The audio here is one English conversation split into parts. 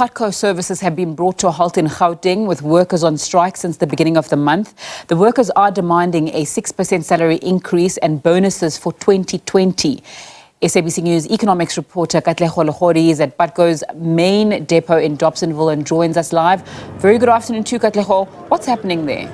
Putco services have been brought to a halt in Gauteng with workers on strike since the beginning of the month. The workers are demanding a 6% salary increase and bonuses for 2020. SABC News Economics Reporter Katlego Legodi is at Putco's main depot in Dobsonville and joins us live. Very good afternoon to you, Katlego. What's happening there?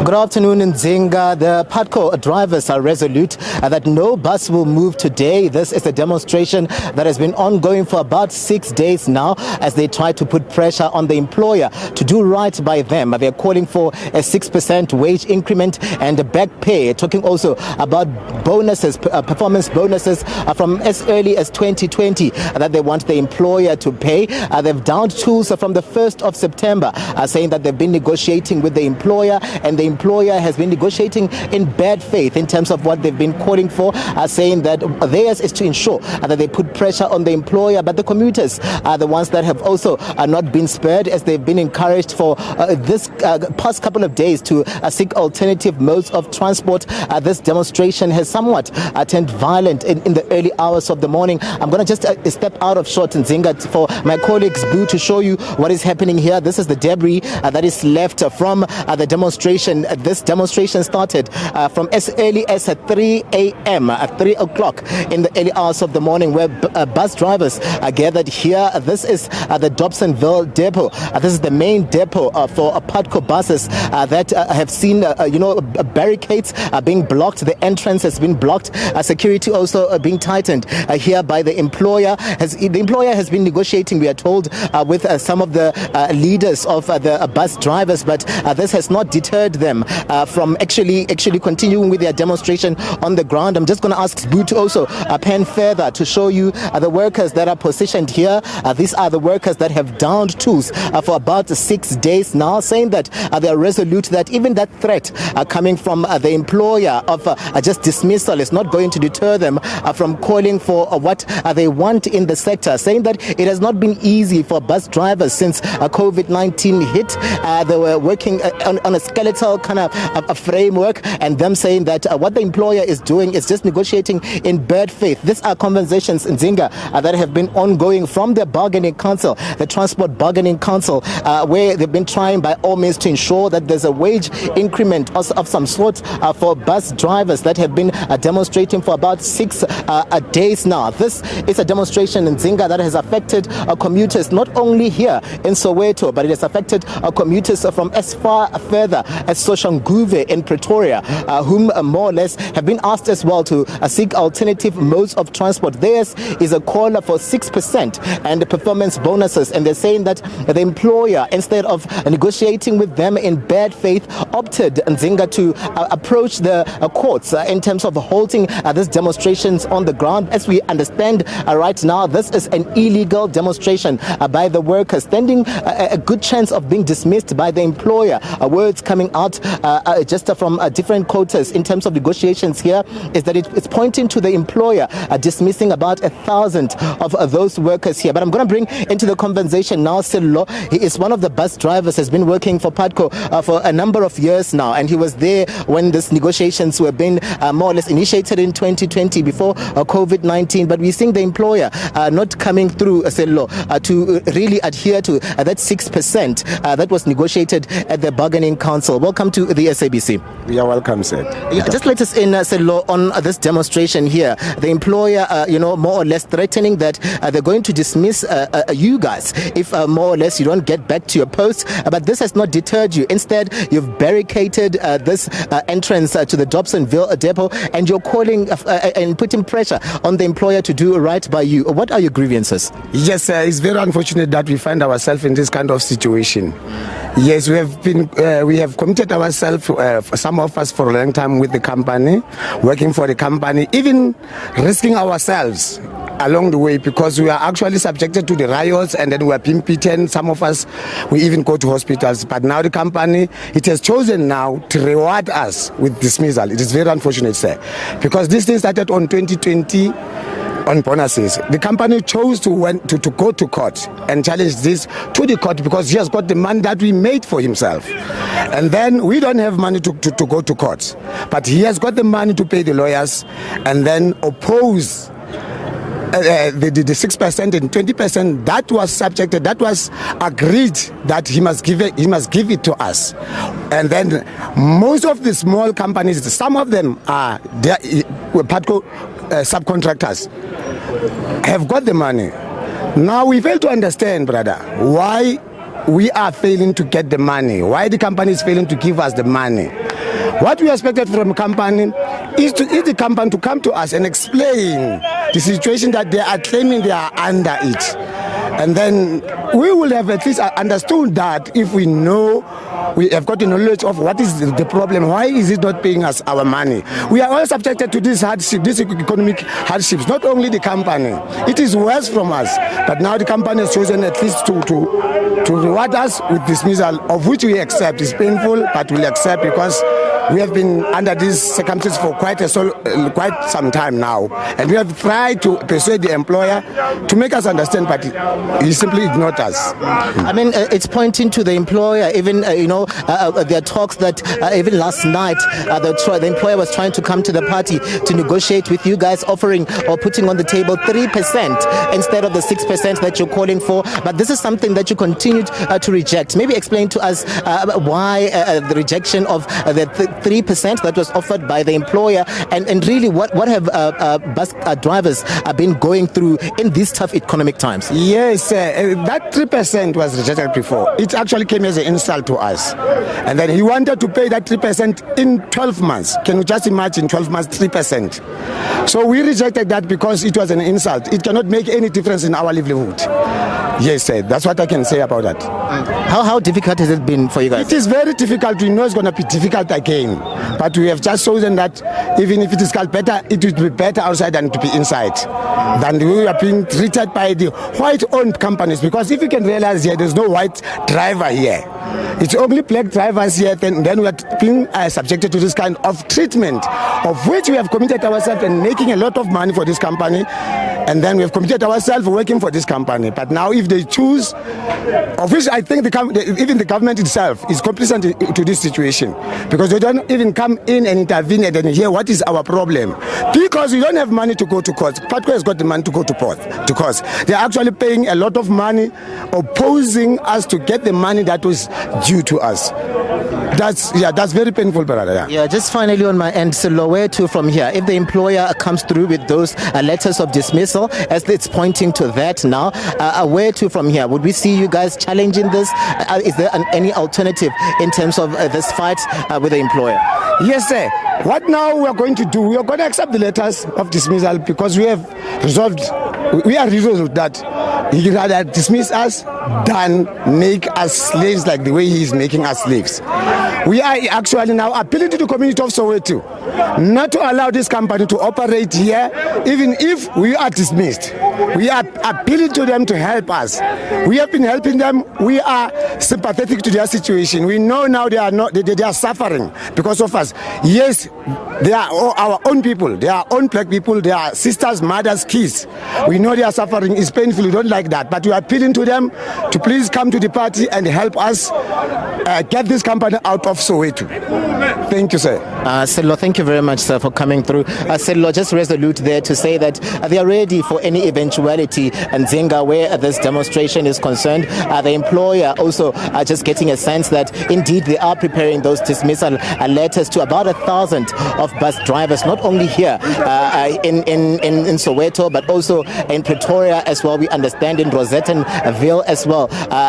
Good afternoon, Nzinga. The Putco drivers are resolute that no bus will move today. This is a demonstration that has been ongoing for about 6 days now as they try to put pressure on the employer to do right by them. They're calling for a 6% wage increment and a back pay, talking also about bonuses, performance bonuses from as early as 2020 that they want the employer to pay. They've downed tools from the 1st of September, saying that they've been negotiating with the employer, and the employer has been negotiating in bad faith in terms of what they've been calling for, saying that theirs is to ensure that they put pressure on the employer, but the commuters are the ones that have also not been spared, as they've been encouraged for this past couple of days to seek alternative modes of transport. This demonstration has somewhat turned violent in the early hours of the morning. I'm going to just step out of short, Nzinga, for my colleagues Boo to show you what is happening here. This is the debris that is left from the demonstration. This demonstration started from as early as 3 a.m., at 3 o'clock in the early hours of the morning, where bus drivers are gathered here. This is the Dobsonville depot. This is the main depot for Putco buses that have seen, barricades being blocked. The entrance has been blocked. Security also being tightened here by the employer. The employer has been negotiating, we are told, with some of the leaders of the bus drivers, but this has not deterred them from actually continuing with their demonstration on the ground. I'm just going to ask Boo to also pan further to show you the workers that are positioned here. These are the workers that have downed tools for about 6 days now, saying that they are resolute that even that threat coming from the employer of just dismissal is not going to deter them from calling for what they want in the sector, saying that it has not been easy for bus drivers since COVID-19 hit. They were working on a skeletal kind of a framework, and them saying that what the employer is doing is just negotiating in bad faith. These are conversations in Zinga that have been ongoing from the bargaining council, the transport bargaining council, where they've been trying by all means to ensure that there's a wage increment of some sort for bus drivers that have been demonstrating for about 6 days now. This is a demonstration in Zinga that has affected commuters not only here in Soweto, but it has affected commuters from as far further as Soshanguve in Pretoria, whom more or less have been asked as well to seek alternative modes of transport. Theirs is a call for 6% and performance bonuses, and they're saying that the employer, instead of negotiating with them in bad faith, opted, Nzinga, to approach the courts in terms of halting these demonstrations on the ground. As we understand right now, this is an illegal demonstration by the workers, standing a good chance of being dismissed by the employer. Words coming out just from different quotas in terms of negotiations here is that it's pointing to the employer dismissing about 1,000 of those workers here. But I'm going to bring into the conversation now Sello. He is one of the bus drivers, has been working for Putco for a number of years now, and he was there when these negotiations were being more or less initiated in 2020 before COVID-19. But we're seeing the employer not coming through, Sello, to really adhere to that 6% that was negotiated at the bargaining council. Welcome to the SABC. You are welcome, sir. Yeah, just let us in, Sello, on this demonstration here. The employer, more or less threatening that they're going to dismiss you guys if more or less you don't get back to your post. But this has not deterred you. Instead, you've barricaded this entrance to the Dobsonville depot, and you're calling and putting pressure on the employer to do right by you. What are your grievances? Yes, it's very unfortunate that we find ourselves in this kind of situation. Yes, we have committed ourselves, some of us, for a long time with the company, working for the company, even risking ourselves along the way, because we are actually subjected to the riots, and then we are being beaten. Some of us, we even go to hospitals. But now the company, it has chosen now to reward us with dismissal. It is very unfortunate, sir, because this thing started on 2020 on bonuses. The company chose to go to court and challenge this to the court because he has got the money that we made for himself. And then we don't have money to go to court. But he has got the money to pay the lawyers and then oppose the 6% and 20%, that was subjected, that was agreed that he must give it to us. And then most of the small companies, some of them are Putco subcontractors, have got the money. Now we fail to understand, brother, why we are failing to get the money, why the company is failing to give us the money. What we expected from a company is the company to come to us and explain the situation that they are claiming they are under it. And then we will have at least understood that if we know, we have got the knowledge of what is the problem, why is it not paying us our money. We are all subjected to this hardship, this economic hardships, not only the company. It is worse from us, but now the company has chosen at least to reward us with dismissal, of which we accept. It's painful, but we'll accept because we have been under these circumstances for quite some time now, and we have tried to persuade the employer to make us understand, but he simply ignored us. I mean, it's pointing to the employer. Even there are talks that even last night the employer was trying to come to the party to negotiate with you guys, offering or putting on the table 3% instead of the 6% that you're calling for. But this is something that you continued to reject. Maybe explain to us why the rejection of the 3% that was offered by the employer, and really what have bus drivers been going through in these tough economic times? Yes, that 3% was rejected before. It actually came as an insult to us. And then he wanted to pay that 3% in 12 months. Can you just imagine 12 months, 3%? So we rejected that because it was an insult. It cannot make any difference in our livelihood. Yes, that's what I can say about that. How difficult has it been for you guys? It is very difficult. We know it's going to be difficult again. But we have just chosen that even if it is called better, it would be better outside than to be inside. Than we are being treated by the white-owned companies. Because if you can realize here, there's no white driver here. It's only black drivers here, then we are being subjected to this kind of treatment, of which we have committed ourselves and making a lot of money for this company, and then we have committed ourselves working for this company. But now if they choose, of which I think even the government itself is complicit to this situation, because they don't even come in and intervene and then hear what is our problem, because we don't have money to go to court. Putco has got the money to go to court. They're actually paying a lot of money, opposing us to get the money that was due to us. That's very painful, brother. Yeah, just finally on my end, so where to from here? If the employer comes through with those letters of dismissal, as it's pointing to that now, where to from here? Would we see you guys challenging this? Is there any alternative in terms of this fight with the employer? Yes, sir. What now we are going to do? We are going to accept the letters of dismissal because we are resolved that he rather dismiss us than make us slaves like the way he is making us slaves. We are actually now appealing to the community of Soweto not to allow this company to operate here, even if we are dismissed. We are appealing to them to help us. We have been helping them. We are sympathetic to their situation. We know now they are suffering because of us. Yes, they are our own people. They are our own black people. They are sisters, mothers, kids. We know they are suffering. It's painful. We don't like that. But we are appealing to them to please come to the party and help us get this company out of Soweto. Thank you, sir. Sello, thank you very much, sir, for coming through. Sello, just resolute there to say that they are ready for any eventuality, and Zinga, where this demonstration is concerned, the employer also just getting a sense that indeed they are preparing those dismissal letters to about 1,000 of bus drivers, not only here in Soweto, but also in Pretoria as well. We understand in Dobsonville as well.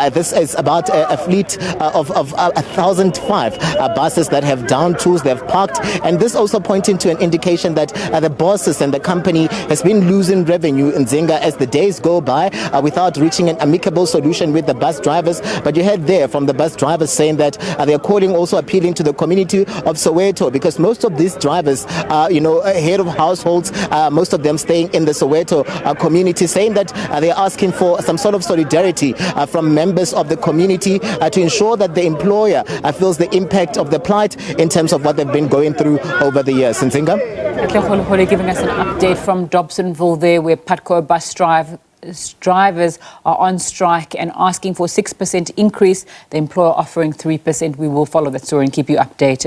This is about a fleet of 1,005 buses that have down tools, they have parked, and this also pointing to an indication that the bosses and the company has been losing revenue in Zinga as the days go by without reaching an amicable solution with the bus drivers. But you heard there from the bus drivers saying that they are calling, also appealing to the community of Soweto, because most of these drivers are, head of households, most of them staying in the Soweto community, saying that they are asking for some sort of solidarity from members of the community to ensure that the employer feels the impact of the plight in terms of what they've been going through over the years. Zinga? Katlego Legodi giving us an update from Dobsonville there, where Putco bus drivers are on strike and asking for 6% increase. The employer offering 3%. We will follow that story and keep you updated.